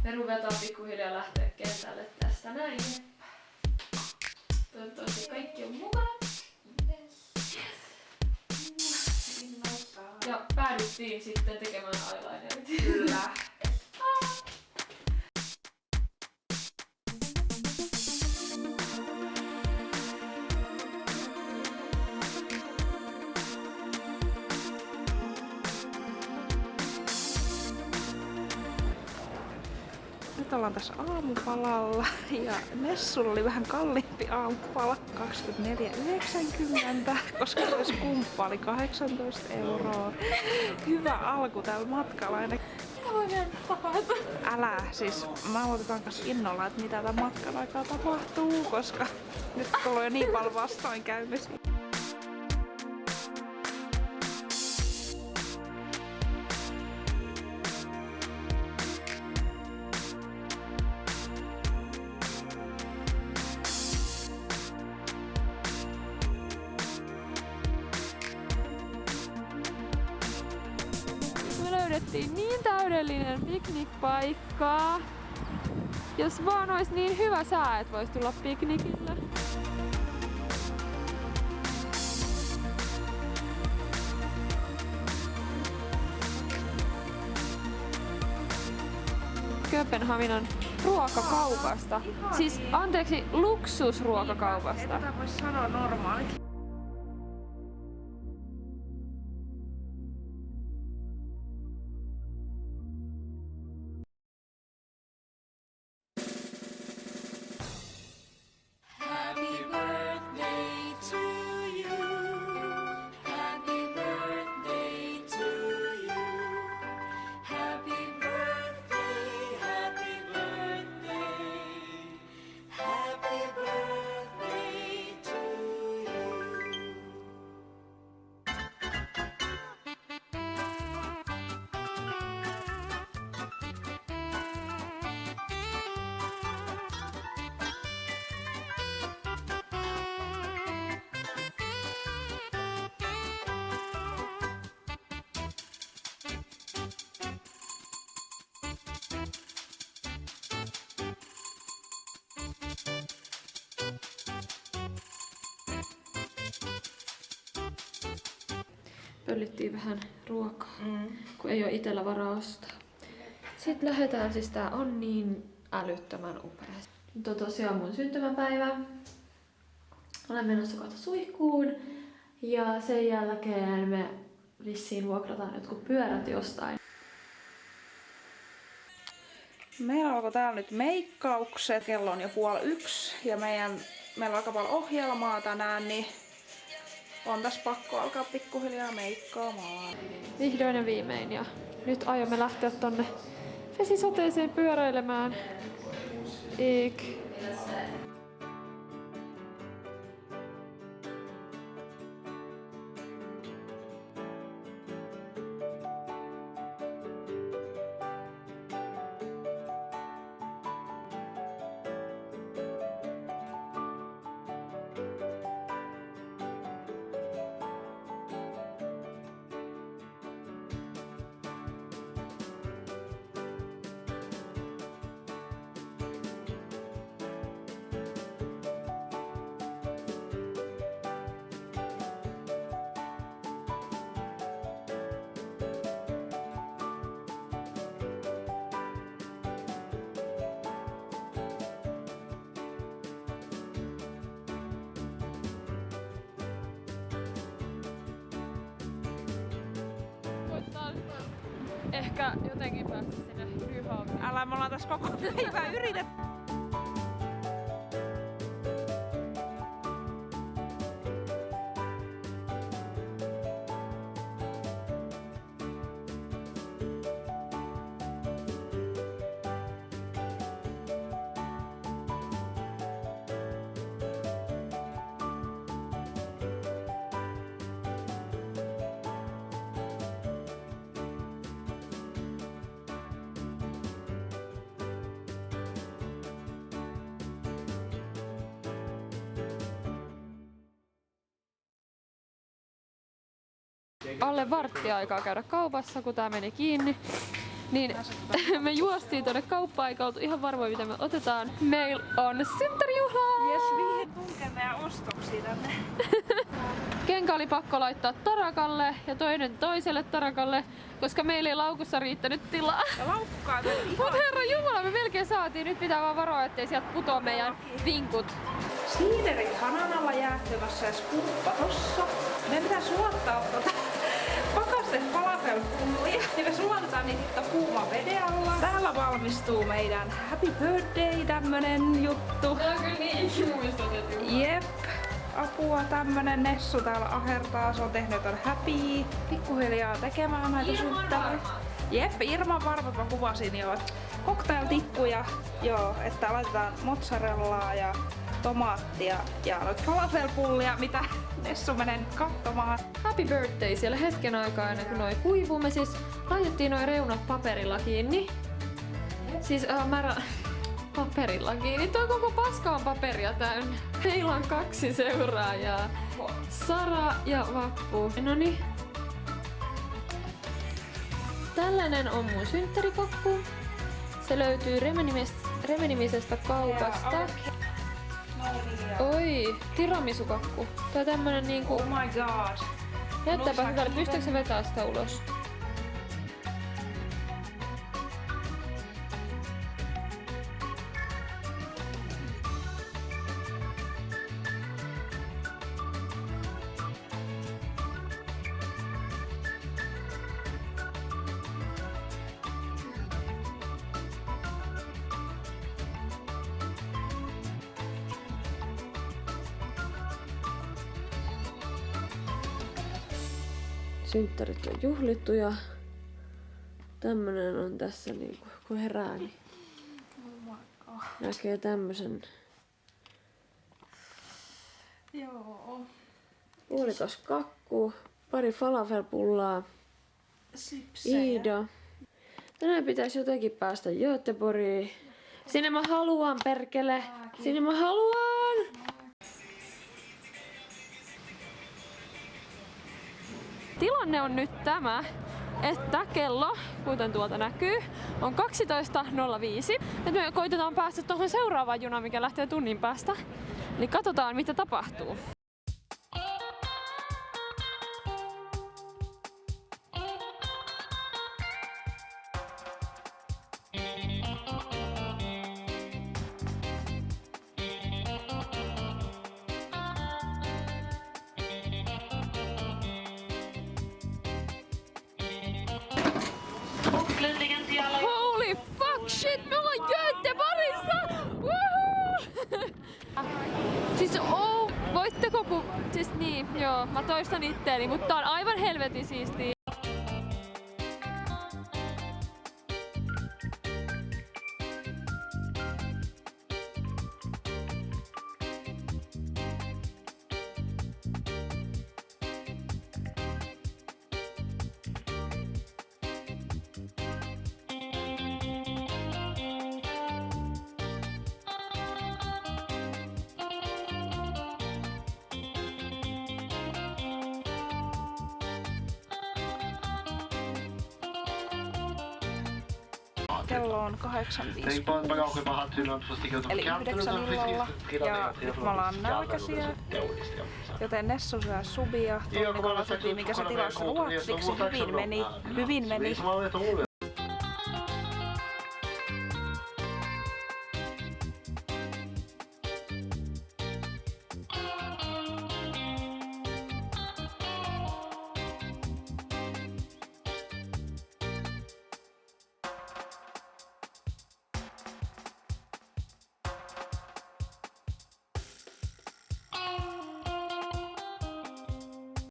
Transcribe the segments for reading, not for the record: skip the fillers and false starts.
Me ruvetaan pikkuhiljaa lähteä kentälle tästä näin. Toivottavasti kaikki on mukana. Ja päädyttiin sitten tekemään eyelinerit. Kyllä. Nyt ollaan tässä aamupalalla ja Nessulla oli vähän kalliimpi aamupala, 24,90, koska myös kumppa oli 18 €. Hyvä alku tällä matkalla. Älä, siis mä odotetaan kanssa innolla, että mitä tämän matkan aikaa tapahtuu, koska nyt tulee jo niin paljon vastoinkäymisiä. Me löydettiin niin täydellinen piknikpaikka. Jos vaan olisi niin hyvä sää, että voisi tulla piknikille. Kööpenhaminan ruokakaupasta. Siis anteeksi, luksusruokakaupasta. Ei tätä voi sanoa normaaliksi. Pöllittiin vähän ruokaa, kun ei ole itsellä varaa ostaa. Sitten lähdetään, siis tää on niin älyttömän upea. Nyt on tosiaan mun syntymäpäivä. Olen menossa kohta suihkuun ja sen jälkeen me vissiin vuokrataan jotkut pyörät jostain. Meillä alkoi täällä nyt meikkaukset. Kello on jo 12:30 ja meillä on aika paljon ohjelmaa tänään, niin on tässä pakko alkaa pikkuhiljaa meikkaamaan. Vihdoin ja viimein ja nyt aiomme lähteä tonne vesisateeseen pyöräilemään. Eik. Ehkä jotenkin päästä sinne Nyhavniin. Älä, me ollaan tässä koko päivää yritetty. Alle varttia aikaa käydä kaupassa, kun tää meni kiinni. Niin me juostiin tonne kauppaan eikä oltu ihan varmoja mitä me otetaan. Meillä on synttärijuhlaa! Jes, mihin tunkee meidän ostoksia tänne? Kenkä oli pakko laittaa tarakalle ja toinen toiselle tarakalle, koska meillä ei laukussa riittänyt tilaa. Ja laukkaa meillä ihan... Mut herra jumala, me melkein saatiin. Nyt pitää vaan varoa, ettei sieltä putoa meidän vinkut. Siiderit hananalla jäähtymässä ja skuppa tossa. Meidän pitää suottaa pakaste falafelpullia. Ja me suotetaan niitä kuuma veden alla. Täällä valmistuu meidän Happy Birthday tämmönen juttu. Tää on kyllä niin ikimuistoiset juttu. Jep. Apua, tämmönen Nessu täällä ahertaa. Se on tehnyt ton Happy pikkuhiljaa tekemään näitä synttäreitä. Jep, Irman varmat mä kuvasin jo. Cocktailtikkuja, joo, että laitetaan mozzarellaa ja tomaattia ja noita falafelpullia, mitä Nessu menee nyt katsomaan. Happy birthday siellä hetken aikaa ennen kuin noi kuivuu. Me siis laitettiin noi reunat paperilla kiinni. Siis paperilla kiinni. Tuo koko paska on paperia täynnä. Meillä on 2 seuraajaa. Sara ja Vappu. Noniin. Tällainen on mun synttärikakku. Se löytyy Remenimisestä kaupasta. Oi, tiramisukakku. Tää on tämmönen niinku... Oh my god. Näyttääpä hyvälle. Pystyykö se vetää sitä ulos? Synttärit on juhlittu ja tämmönen on tässä niinku, kun herää, niin näkee tämmösen. Joo. Puolikas kakku, pari falafelpullaa, Sipsejä. Iida. Tänään pitäisi jotenkin päästä Göteborgiin. Sinne mä haluan, perkele! Sinne mä haluan! Tilanne on nyt tämä, että kello, kuten tuolta näkyy, on 12.05. Nyt me koitetaan päästä tuohon seuraavaan junaan, mikä lähtee tunnin päästä. Eli katsotaan, mitä tapahtuu. Holy fuck shit, me ollaan Göteborgissa! Woohoo! Siis voitteko siis niin, joo, mä toistan itteeni, mutta tää on aivan helvetin siistiä. Kello on 8.50. Eli 9 illalla. Ja nyt me ollaan nälkäisiä. Joten Nessu syö subia. Tunnikolla kysyttiin, mikä se tilasi ruotsiksi. Hyvin meni.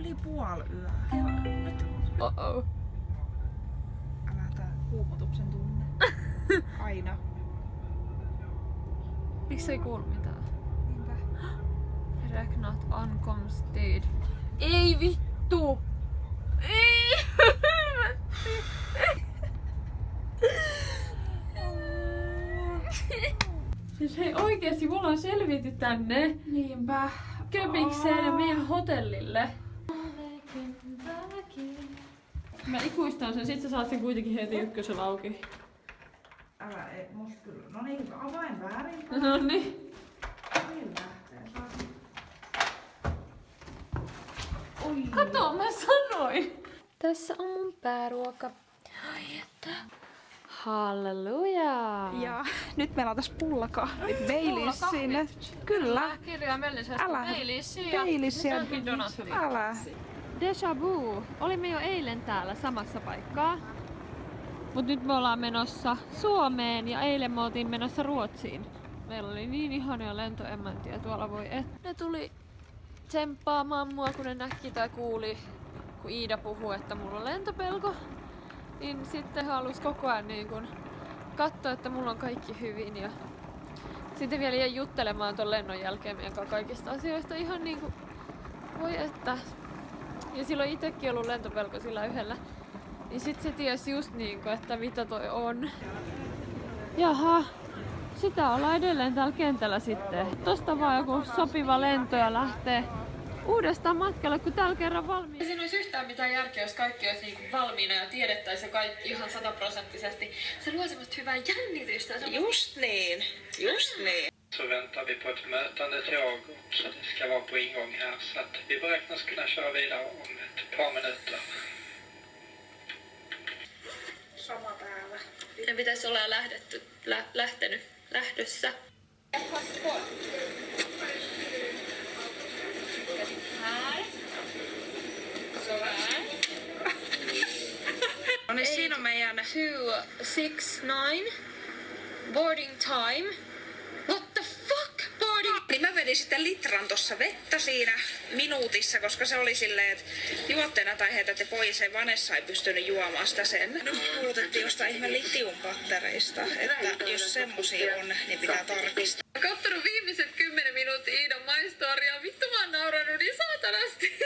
Yli puoliyö. Nyt. Oh-oh. Älä tää kuumotuksen tunne. Aina. Miksi ei kuulu mitään? Niinpä. Regnat ankomstid. Ei vittu! Ei! Siis hei oikeesti me ollaan selvity tänne Niinpä. Köpikseen ja meidän hotellille. Mä ikuistan sen, sit sä saat sen kuitenkin heti ykkösellä auki. Älä, ei, musta kyllä. No niin, avain väärin. Noniin. Niin lähtee, saa. Oi. Kato, mä sanoin! Tässä on mun pääruoka. Ai että. Halleluja! Ja nyt meillä on tässä pullakahvit. Baileys sinne. Kyllä. Kirjaimellisesti Älä. Baileys ja Dunkin Donut. Älä. Déjà vu. Olimme jo eilen täällä samassa paikkaa. Mut nyt me ollaan menossa Suomeen ja eilen me oltiin menossa Ruotsiin. Meillä oli niin ihania lentoemäntiä tuolla, voi et. Ne tuli tsemppaamaan mua, kun ne näki tai kuuli, kun Iida puhui, että mulla on lentopelko. Niin sitten he halus koko ajan niin kun katsoa, että mulla on kaikki hyvin. Ja sitten vielä jäi juttelemaan ton lennon jälkeen meidän kanssa kaikista asioista ihan niinku, voi että. Ja silloin itekin ollut lentopelko sillä yhdellä. Niin sit se tiesi just niinku, että mitä toi on. Jaha, sitä ollaan edelleen täällä kentällä sitten. Tosta vaan joku sopiva lento ja lähtee uudestaan matkalle, kun täällä kerran valmiina. Ei siinä olisi yhtään mitään järkeä, jos kaikki olisi niinku valmiina ja tiedettäisiin kaikki ihan 100%. Se luo semmoista hyvää jännitystä. Just niin, just niin. Så väntar vi på ett mötande tåg så det ska vara på ingång här. Så att vi beräknas kunna köra vidare om ett par minuter. Sama täällä. Ne pitäisi olla jo lähdössä. No niin, siinä on meidän 269 boarding time. What the fuck? Boarding? Niin mä vedin sitten litran tossa vettä siinä minuutissa, koska se oli silleen, että juotteena tai heitätte pois, ei Vanessa ei pystynyt juomaan sitä sen. Nyt kuulutettiin jostain ihme litiumpattereista, että jos semmosia on, niin pitää tarkistaa. Mä kattonut viimeiset 10 minuuttia Iidan maistoria. Vittu mä oon nauranut niin saatanasti.